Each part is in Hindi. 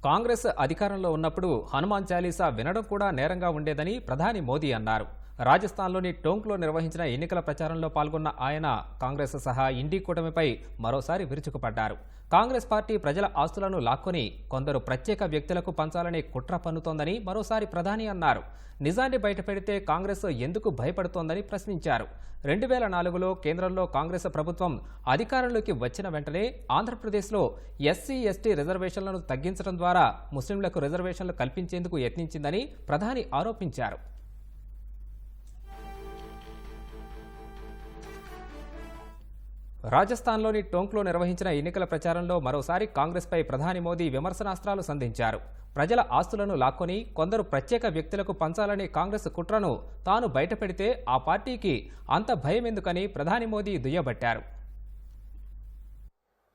కాంగ్రెస్ అధికారంలో ఉన్నప్పుడు హనుమాన్ చాలీసా వినడం కూడా నేరంగా ఉండేదని ప్రధాని మోదీ అన్నారు. రాజస్థాన్లోని టోంక్లో నిర్వహించిన ఎన్నికల ప్రచారంలో పాల్గొన్న ఆయన కాంగ్రెస్ సహా ఇండీ కూటమిపై మరోసారి విరుచుకుపడ్డారు. కాంగ్రెస్ పార్టీ ప్రజల ఆస్తులను లాక్కొని కొందరు ప్రత్యేక వ్యక్తులకు పంచాలనే కుట్ర పన్నుతోందని మరోసారి ప్రధాని అన్నారు. నిజాన్ని బయటపెడితే కాంగ్రెస్ ఎందుకు భయపడుతోందని ప్రశ్నించారు. 2004లో కేంద్రంలో కాంగ్రెస్ ప్రభుత్వం అధికారంలోకి వచ్చిన వెంటనే ఆంధ్రప్రదేశ్లో ఎస్సీ ఎస్టీ రిజర్వేషన్లను తగ్గించడం ద్వారా ముస్లింలకు రిజర్వేషన్లు కల్పించేందుకు యత్నించిందని ప్రధాని ఆరోపించారు. రాజస్థాన్లోని టోంక్లో నిర్వహించిన ఎన్నికల ప్రచారంలో మరోసారి కాంగ్రెస్పై ప్రధాని మోదీ విమర్శనాస్త్రాలు సంధించారు. ప్రజల ఆస్తులను లాక్కొని కొందరు ప్రత్యేక వ్యక్తులకు పంచాలనే కాంగ్రెస్ కుట్రను తాను బయటపెడితే ఆ పార్టీకి అంత భయమెందుకని ప్రధాని మోదీ దుయ్యబట్టారు.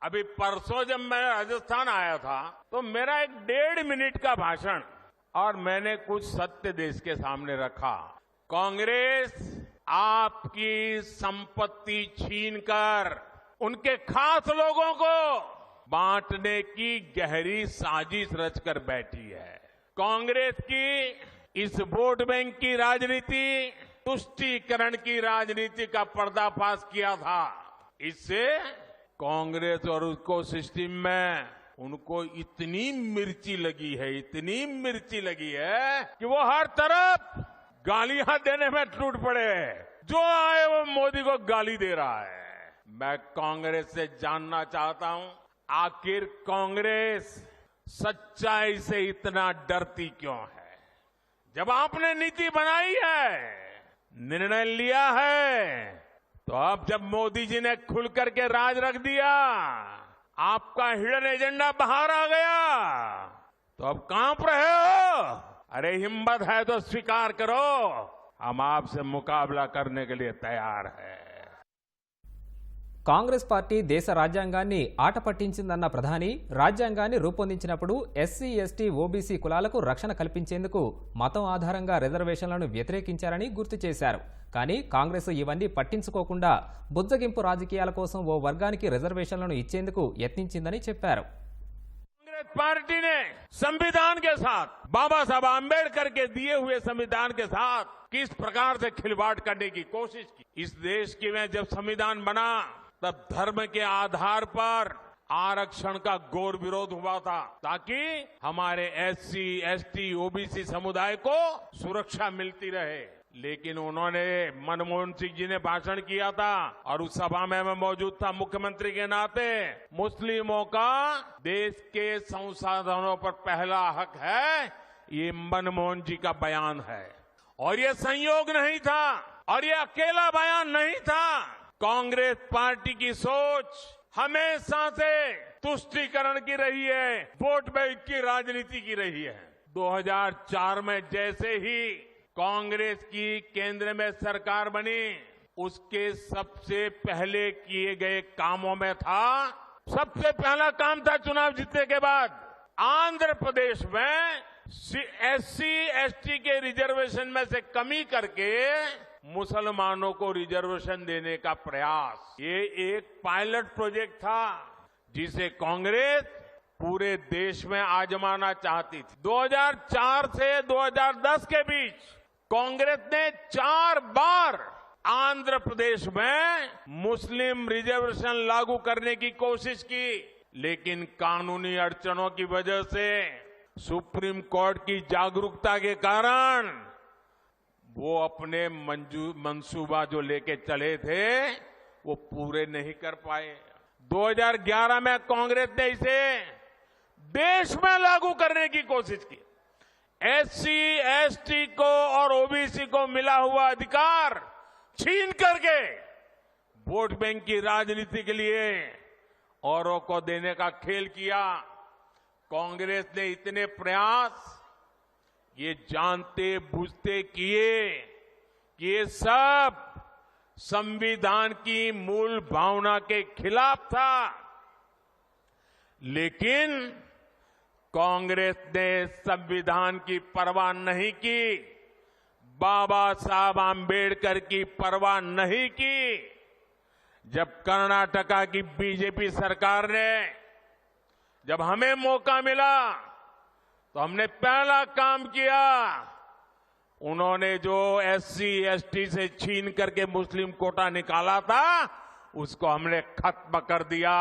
अभी परसों जब मैं राजस्थान आया था तो मेरा एक 1.5 मिनट का भाषण और मैंने कुछ सत्य देश के सामने रखा। कांग्रेस आपकी संपत्ति छीनकर उनके खास लोगों को बांटने की गहरी साजिश रचकर बैठी है। कांग्रेस की इस वोट बैंक की राजनीति तुष्टीकरण की राजनीति का पर्दाफाश किया था। इससे कांग्रेस और उसको सिस्टम में उनको इतनी मिर्ची लगी है कि वो हर तरफ गालियां देने में टूट पड़े। जो आए वो मोदी को गाली दे रहा है। मैं कांग्रेस से जानना चाहता हूं, आखिर कांग्रेस सच्चाई से इतना डरती क्यों है? जब आपने नीति बनाई है, निर्णय लिया है, तो अब जब मोदी जी ने खुल करके राज रख दिया, आपका हिडन एजेंडा बाहर आ गया, तो अब कांप रहे हो? अरे हिम्मत है तो स्वीकार करो, हम आपसे मुकाबला करने के लिए तैयार है। కాంగ్రెస్ పార్టీ దేశ రాజ్యాంగాన్ని ఆట పట్టించిందన్న ప్రధాని రాజ్యాంగాన్ని రూపొందించినప్పుడు ఎస్సీ ఎస్టీ ఓబీసీ కులాలకు రక్షణ కల్పించేందుకు మతం ఆధారంగా రిజర్వేషన్లను వ్యతిరేకించారని గుర్తు చేశారు. కానీ కాంగ్రెస్ ఇవన్నీ పట్టించుకోకుండా బుజ్జగింపు రాజకీయాల కోసం ఓ వర్గానికి రిజర్వేషన్లను ఇచ్చేందుకు యత్నించిందని చెప్పారు. कांग्रेस पार्टी ने संविधान के साथ, बाबा साहब आंबेडकर के दिए हुए संविधान के साथ किस प्रकार से खिलवाड़ करने की कोशिश की। इस देश की में जब संविधान बना तब धर्म के आधार पर आरक्षण का घोर विरोध हुआ था, ताकि हमारे एससी एसटी ओबीसी समुदाय को सुरक्षा मिलती रहे। लेकिन उन्होंने, मनमोहन सिंह जी ने भाषण किया था और उस सभा में मैं मौजूद था मुख्यमंत्री के नाते, मुस्लिमों का देश के संसाधनों पर पहला हक है, ये मनमोहन जी का बयान है। और ये संयोग नहीं था और ये अकेला बयान नहीं था। कांग्रेस पार्टी की सोच हमेशा से तुष्टीकरण की रही है, वोट बैंक की राजनीति की रही है। 2004 में जैसे ही कांग्रेस की केंद्र में सरकार बनी, उसके सबसे पहले किए गए कामों में था, सबसे पहला काम था चुनाव जीतने के बाद आंध्र प्रदेश में एससी एसटी के रिजर्वेशन में से कमी करके मुसलमानों को रिजर्वेशन देने का प्रयास। ये एक पायलट प्रोजेक्ट था जिसे कांग्रेस पूरे देश में आजमाना चाहती थी। 2004 से 2010 के बीच कांग्रेस ने 4 बार आंध्र प्रदेश में मुस्लिम रिजर्वेशन लागू करने की कोशिश की, लेकिन कानूनी अड़चनों की वजह से, सुप्रीम कोर्ट की जागरूकता के कारण वो अपने मंसूबा जो लेके चले थे वो पूरे नहीं कर पाए। 2011 में कांग्रेस ने इसे देश में लागू करने की कोशिश की। एससी एसटी को और ओबीसी को मिला हुआ अधिकार छीन करके वोट बैंक की राजनीति के लिए औरों को देने का खेल किया। कांग्रेस ने इतने प्रयास ये जानते बूझते किए कि ये सब संविधान की मूल भावना के खिलाफ था, लेकिन कांग्रेस ने संविधान की परवाह नहीं की, बाबा साहब आंबेडकर की परवाह नहीं की। जब कर्नाटका की बीजेपी सरकार ने, जब हमें मौका मिला तो हमने पहला काम किया, उन्होंने जो SC ST से छीन करके मुस्लिम कोटा निकाला था, उसको हमने खत्म कर दिया।